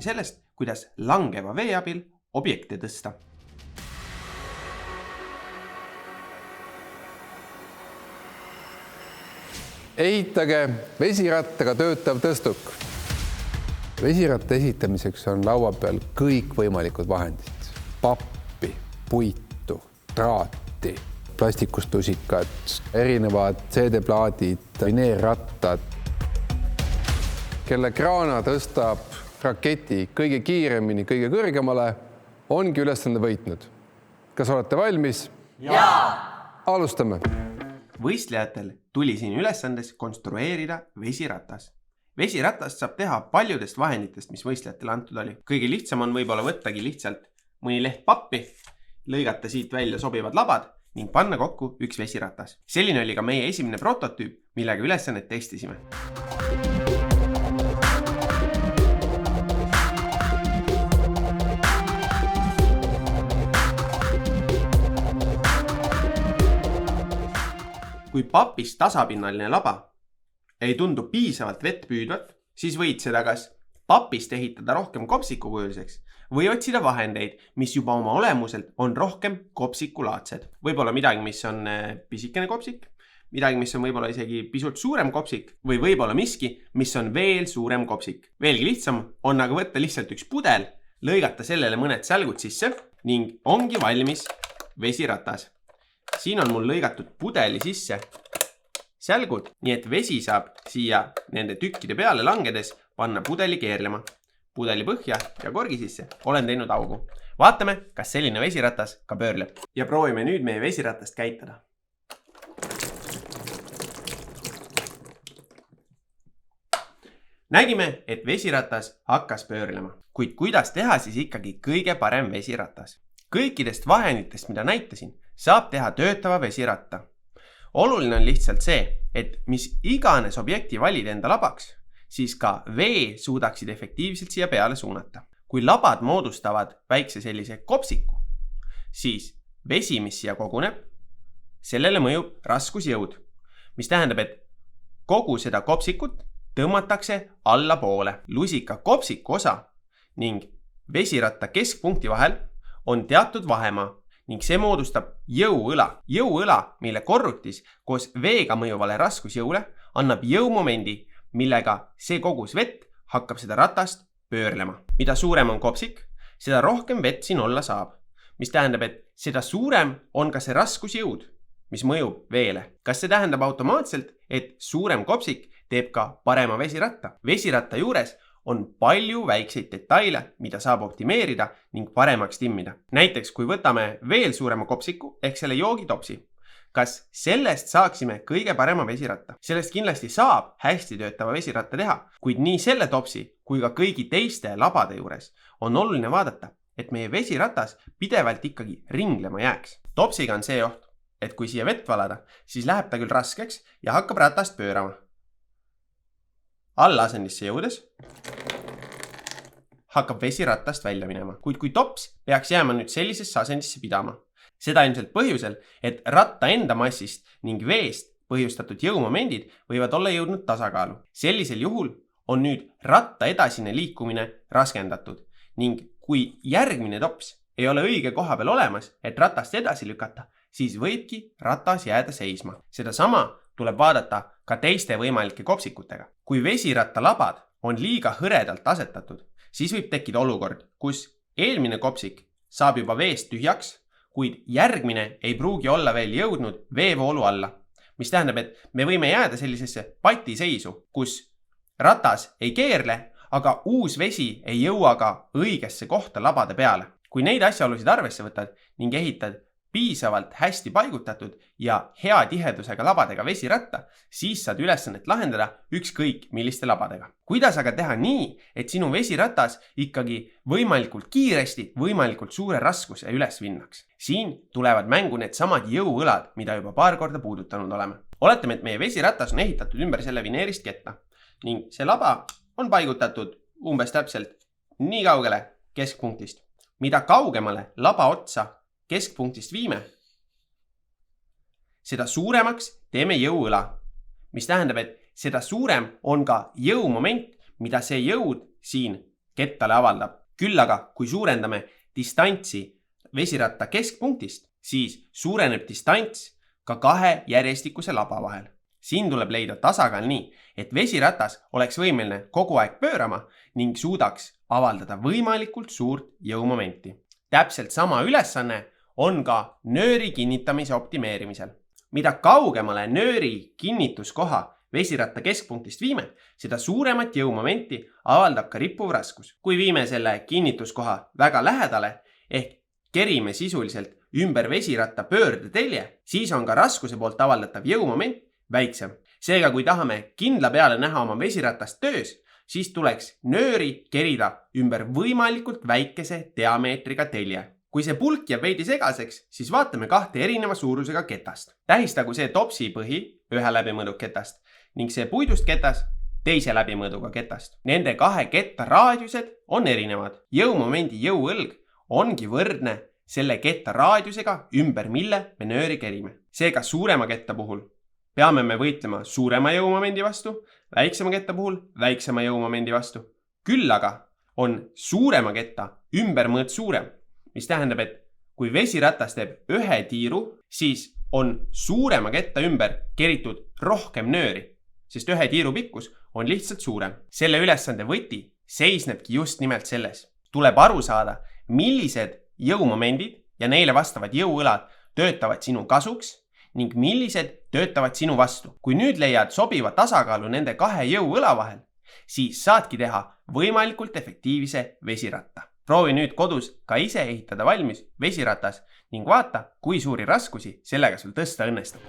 nii sellest, kuidas langeva vee abil objekte tõsta. Ehitage vesirattaga töötav tõstuk. Vesiratta ehitamiseks on laua peal kõik võimalikud vahendid. Pappi, puitu, traati, plastikustusikad, erinevad CD-plaadid, vineerrattad. Kelle kraana tõstab raketi kõige kiiremini, kõige kõrgemale, ongi ülesande võitnud. Kas olete valmis? Jaa! Alustame. Võistlejatel tuli siin ülesandes konstrueerida vesiratas. Vesiratast saab teha paljudest vahenditest, mis võistlejatele antud oli. Kõige lihtsam on võib-olla võttagi lihtsalt mõni leht pappi, lõigata siit välja sobivad labad ning panna kokku üks vesiratas. Selline oli ka meie esimene prototüüp, millega ülesannet testisime. Kui papist tasapinnaline laba ei tundu piisavalt vett püüdvat, siis võid seda kas papist ehitada rohkem kopsikukujuliseks või otsida vahendeid, mis juba oma olemuselt on rohkem kopsikulaadsed. Võib-olla midagi, mis on pisikene kopsik, midagi, mis on võib-olla isegi pisut suurem kopsik või võib-olla miski, mis on veel suurem kopsik. Veelgi lihtsam on aga võtta lihtsalt üks pudel, lõigata sellele mõned sälgud sisse ning ongi valmis vesiratas. Siin on mul lõigatud pudeli sisse sälgud, nii et vesi saab siia nende tükkide peale langedes panna pudeli keerlema. Pudeli põhja ja korgi sisse olen teinud augu. Vaatame, kas selline vesiratas ka pöörleb. Ja proovime nüüd meie vesiratast käitada. Nägime, et vesiratas hakkas pöörlema. Kuid kuidas teha siis ikkagi kõige parem vesiratas? Kõikidest vahenditest, mida näitasin, saab teha töötava vesiratta. Oluline on lihtsalt see, et mis iganes objekti valid enda labaks, siis ka vee suudaksid efektiivselt siia peale suunata. Kui labad moodustavad väikse sellise kopsiku, siis vesi, mis siia koguneb, sellele mõjub raskusjõud, mis tähendab, et kogu seda kopsikut tõmmatakse allapoole. Lusika kopsiku osa ning vesiratta keskpunkti vahel on teatud vahemaa ning see moodustab jõuõla. Jõuõla, mille korrutis koos veega mõjuvale raskusjõule annab jõumomendi, millega see kogus vett hakkab seda ratast pöörlema. Mida suurem on kopsik, seda rohkem vett siin olla saab, mis tähendab, et seda suurem on ka see raskusjõud, mis mõjub veele. Kas see tähendab automaatselt, et suurem kopsik teeb ka parema vesiratta? Vesiratta juures on palju väikseid detaile, mida saab optimeerida ning paremaks timmida. Näiteks, kui võtame veel suurema kopsiku ehk selle joogitopsi, kas sellest saaksime kõige parema vesiratta? Sellest kindlasti saab hästi töötava vesiratta teha, kuid nii selle topsi kui ka kõigi teiste labade juures on oluline vaadata, et meie vesiratas pidevalt ikkagi ringlema jääks. Topsiga on see oht, et kui siia vett valada, siis läheb ta küll raskeks ja hakkab ratast pöörama. Alla asendisse jõudes hakkab vesi rattast välja minema, kuid kui tops peaks jääma nüüd sellisesse asendisse pidama. Seda ilmselt põhjusel, et ratta enda massist ning veest põhjustatud jõumomendid võivad olla jõudnud tasakaalu. Sellisel juhul on nüüd ratta edasine liikumine raskendatud ning kui järgmine tops ei ole õige koha peal olemas, et ratast edasi lükata, siis võibki ratas jääda seisma. Seda sama tuleb vaadata ka teiste võimalike kopsikutega. Kui vesiratta labad on liiga hõredalt asetatud, siis võib tekkida olukord, kus eelmine kopsik saab juba veest tühjaks, kuid järgmine ei pruugi olla veel jõudnud veevoolu alla, mis tähendab, et me võime jääda sellisesse patiseisu, kus ratas ei keerle, aga uus vesi ei jõua ka õigesse kohta labade peale. Kui neid asjaolusid arvesse võtad ning ehitad piisavalt hästi paigutatud ja hea tihedusega labadega vesiratta, siis saad ülesannet lahendada ükskõik milliste labadega. Kuidas aga teha nii, et sinu vesiratas ikkagi võimalikult kiiresti, võimalikult suure raskuse üles vinnaks? Siin tulevad mängu need samad jõuõlad, mida juba paar korda puudutanud oleme. Oletame, et meie vesiratas on ehitatud ümber selle vineerist ketta ning see laba on paigutatud umbes täpselt nii kaugele keskpunktist. Mida kaugemale laba otsa keskpunktist viime, seda suuremaks teeme jõuõla, mis tähendab, et seda suurem on ka jõumoment, mida see jõud siin kettale avaldab. Küll aga, kui suurendame distantsi vesiratta keskpunktist, siis suureneb distants ka kahe järjestikuse laba vahel. Siin tuleb leida tasakaal nii, et vesiratas oleks võimeline kogu aeg pöörama ning suudaks avaldada võimalikult suurt jõumomenti. Täpselt sama ülesanne on ka nööri kinnitamise optimeerimisel. Mida kaugemale nööri kinnituskoha vesiratta keskpunktist viime, seda suuremat jõumomenti avaldab ka rippuv raskus. Kui viime selle kinnituskoha väga lähedale ehk kerime sisuliselt ümber vesiratta pöördetelje, siis on ka raskuse poolt avaldatav jõumoment väiksem. Seega, kui tahame kindla peale näha oma vesiratast töös, siis tuleks nööri kerida ümber võimalikult väikese diameetriga telje. Kui see pulk jääb veidi segaseks, siis vaatame kahte erineva suurusega ketast. Tähistagu see topsi põhi ühe läbimõõduga ketast ning see puidust ketas teise läbimõõduga ketast. Nende kahe ketta raadiused on erinevad. Jõumomendi jõuõlg ongi võrdne selle ketta raadiusega, ümber mille me nööri kerime. Seega suurema ketta puhul peame me võitlema suurema jõumomendi vastu, väiksema ketta puhul väiksema jõumomendi vastu. Küll aga on suurema ketta ümbermõõt suurem, mis tähendab, et kui vesiratas teeb ühe tiiru, siis on suurema ketta ümber keritud rohkem nööri, sest ühe tiiru pikkus on lihtsalt suurem. Selle ülesande võti seisnebki just nimelt selles. Tuleb aru saada, millised jõumomendid ja neile vastavad jõuõlad töötavad sinu kasuks ning millised töötavad sinu vastu. Kui nüüd leiad sobiva tasakaalu nende kahe jõuõla vahel, siis saadki teha võimalikult efektiivse vesiratta. Proovi nüüd kodus ka ise ehitada valmis vesiratas ning vaata, kui suuri raskusi sellega sul tõsta õnnestub.